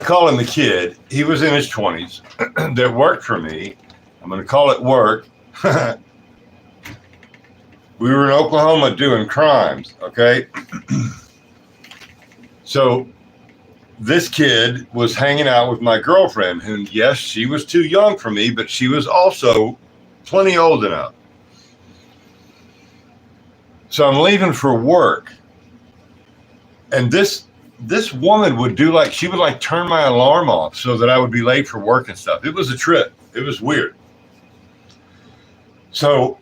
call him the kid. He was in his 20s that worked for me. I'm going to call it work. We were in Oklahoma doing crimes, okay? So this kid was hanging out with my girlfriend, who, yes, she was too young for me, but she was also plenty old enough. So I'm leaving for work. And this woman would do like, she would like turn my alarm off so that I would be late for work and stuff. It was a trip. It was weird. So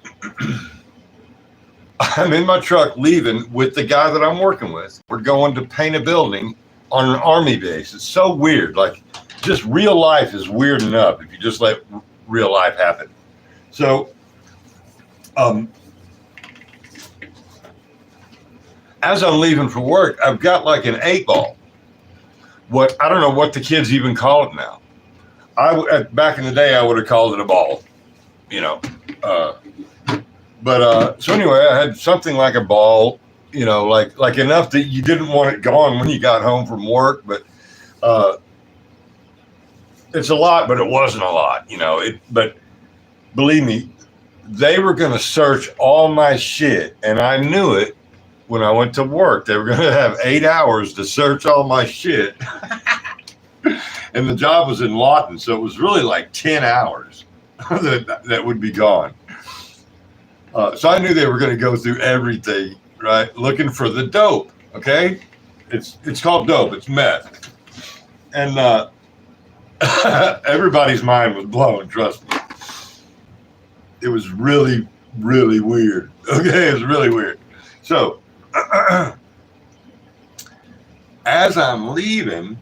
I'm in my truck leaving with the guy that I'm working with. We're going to paint a building on an army base. It's so weird. Like, just real life is weird enough if you just let real life happen. So, as I'm leaving for work, I've got like an 8-ball. I don't know what the kids even call it now. Back in the day, I would have called it a ball, you know. So anyway, I had something like a ball, you know, like enough that you didn't want it gone when you got home from work. But it's a lot, but it wasn't a lot, you know. But believe me, they were going to search all my shit, and I knew it when I went to work. They were going to have 8 hours to search all my shit. And the job was in Lawton, so it was really like 10 hours that would be gone. So I knew they were going to go through everything, right? Looking for the dope, okay? It's called dope. It's meth. And everybody's mind was blown, trust me. It was really, really weird. Okay, it was really weird. So as I'm leaving,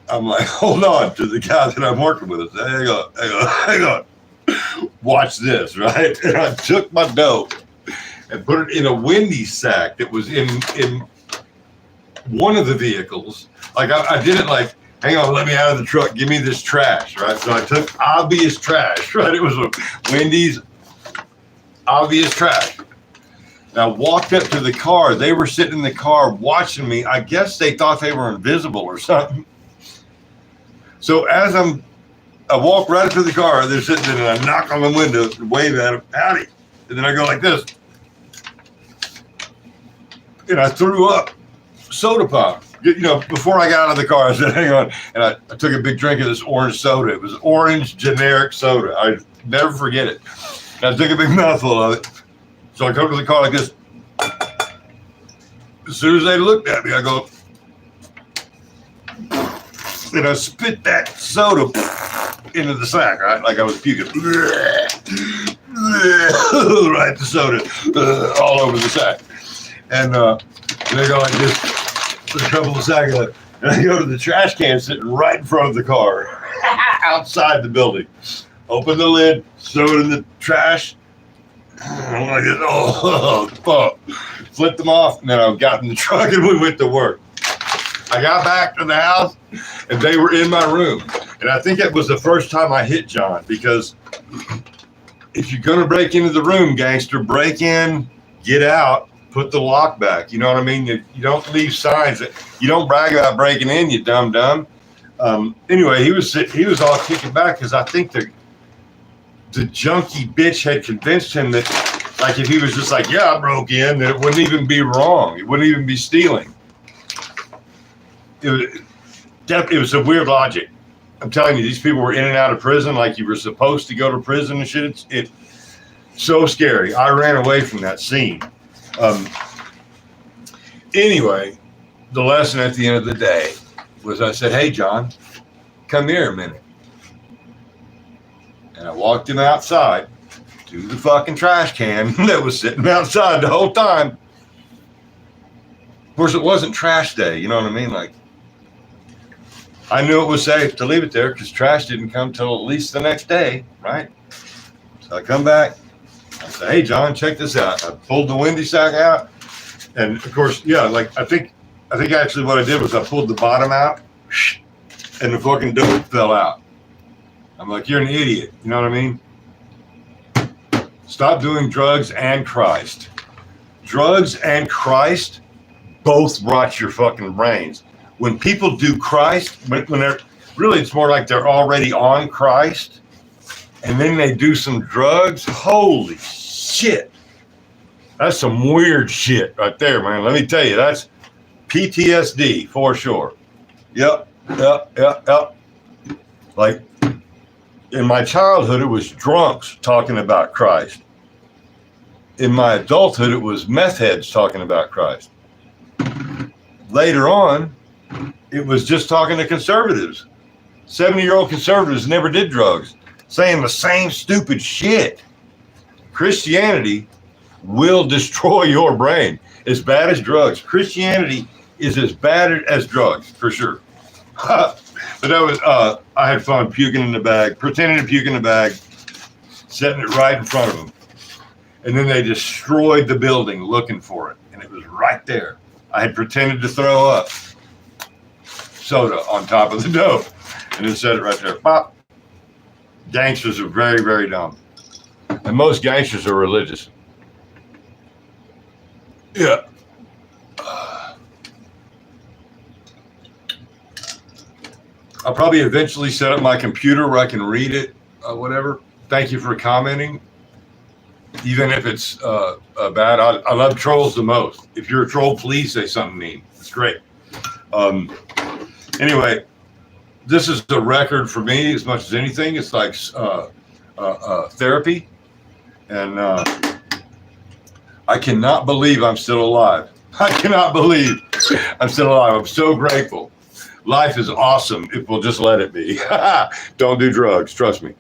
I'm like, hold on to the guy that I'm working with. I say, hang on. Watch this, right? And I took my dope and put it in a windy sack that was in one of the vehicles. Like I did it like, hang on, let me out of the truck. Give me this trash, right? So I took obvious trash, right? It was a Wendy's obvious trash. And I walked up to the car. They were sitting in the car watching me. I guess they thought they were invisible or something. So as I walk right up to the car, they're sitting there, and I knock on the window, wave at them, howdy. And then I go like this. And I threw up soda pop. You know, before I got out of the car, I said, hang on. And I took a big drink of this orange soda. It was orange generic soda. I never forget it. And I took a big mouthful of it. So I come to the car like this. As soon as they looked at me, I go, and I spit that soda into the sack, right? Like I was puking. Right, the soda all over the sack. And they go like this, with a couple of sacks of it. And I go to the trash can sitting right in front of the car, outside the building. Open the lid, throw it in the trash. I'm like, oh, fuck. Flipped them off, and then I got in the truck and we went to work. I got back to the house, and they were in my room. And I think it was the first time I hit John, because if you're going to break into the room, gangster, break in, get out, put the lock back. You know what I mean? You don't leave signs. You don't brag about breaking in, you dumb. Anyway, he was all kicking back because I think the junkie bitch had convinced him that, like, if he was just like, yeah, I broke in, that it wouldn't even be wrong. It wouldn't even be stealing. It was a weird logic. I'm telling you, these people were in and out of prison like you were supposed to go to prison and shit. It's so scary. I ran away from that scene. Anyway, the lesson at the end of the day was I said, hey, John, come here a minute. And I walked him outside to the fucking trash can that was sitting outside the whole time. Of course, it wasn't trash day. You know what I mean? Like, I knew it was safe to leave it there because trash didn't come till at least the next day, right? So I come back. I say, hey, John, check this out. I pulled the windy sack out. And, of course, yeah, like, I think actually what I did was I pulled the bottom out, and the fucking dope fell out. I'm like, you're an idiot. You know what I mean? Stop doing drugs and Christ. Drugs and Christ both rot your fucking brains. when people do Christ, when they're really, it's more like they're already on Christ, and then they do some drugs. Holy shit. That's some weird shit right there, man. Let me tell you, that's PTSD for sure. Yep. Like in my childhood, it was drunks talking about Christ. In my adulthood, it was meth heads talking about Christ. Later on, it was just talking to conservatives. 70-year-old conservatives never did drugs, saying the same stupid shit. Christianity will destroy your brain as bad as drugs. Christianity is as bad as drugs, for sure. But that was, I had fun puking in the bag, pretending to puke in the bag, setting it right in front of them. And then they destroyed the building looking for it. And it was right there. I had pretended to throw up soda on top of the dope and then set it right there. Pop. Gangsters are very, very dumb. And most gangsters are religious. Yeah. I'll probably eventually set up my computer where I can read it, whatever. Thank you for commenting. Even if it's bad, I love trolls the most. If you're a troll, please say something mean. It's great. Anyway, this is a record for me as much as anything. It's like therapy. And I cannot believe I'm still alive. I cannot believe I'm still alive. I'm so grateful. Life is awesome if we'll just let it be. Don't do drugs. Trust me.